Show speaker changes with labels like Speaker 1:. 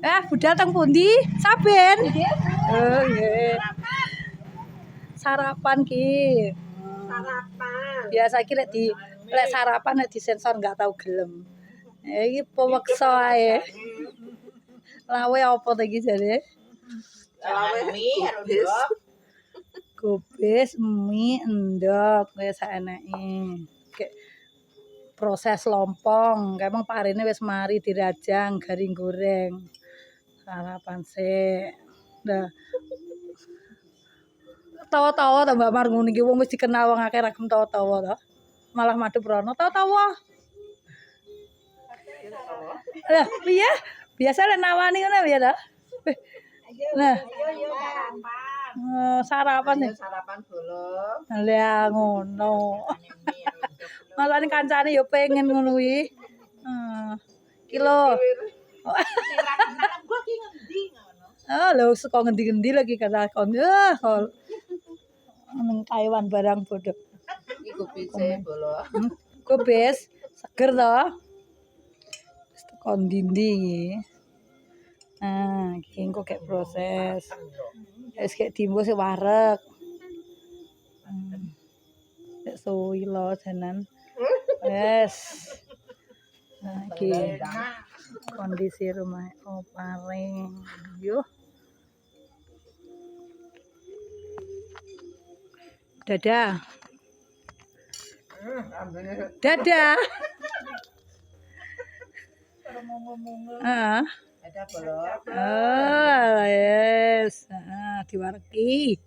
Speaker 1: Budal teng pundi? Saben. Oh nggih. Sarapan ki.
Speaker 2: Sarapan.
Speaker 1: Biasa ki lek sarapan nek disensor enggak tahu gelem. Iki peweksa ae. Lawe apa to iki jare?
Speaker 2: Lawe mie endok.
Speaker 1: Gobes, mie, endok, wis saeneke. Kayak proses lompong, emang parine wis mari dirajang, garing goreng. Sarapan sik. Nah. Tawa-tawa ta Mbak Mar ngono iki wong wis dikenal wong akeh ragem tawa-tawa to. Malah madhep rono tawa-tawa. Lah, piye? Biasa lek nawani ngono piye to? Nah. Sarapan nih.
Speaker 2: Sarapan bolong.
Speaker 1: Lah ngono. Malane kancane ya pengen ngono kuwi. Kilo.
Speaker 2: Gua ki ngendi ngono.
Speaker 1: Lho saka ngendi-ngendi lagi kata kon. Nang Taiwan barang bodoh.
Speaker 2: Iku bise bolong.
Speaker 1: Gobes seger to. Wis teko ndi-ndi iki. Iki engko gek proses. Wis gek diembo sik wareg. Sik suwi lo janan. Wes. Nah, iki kondisi rumah paring. Yo. Dadah. Dadah.
Speaker 2: Ada bolong.
Speaker 1: Yes. Diwareki.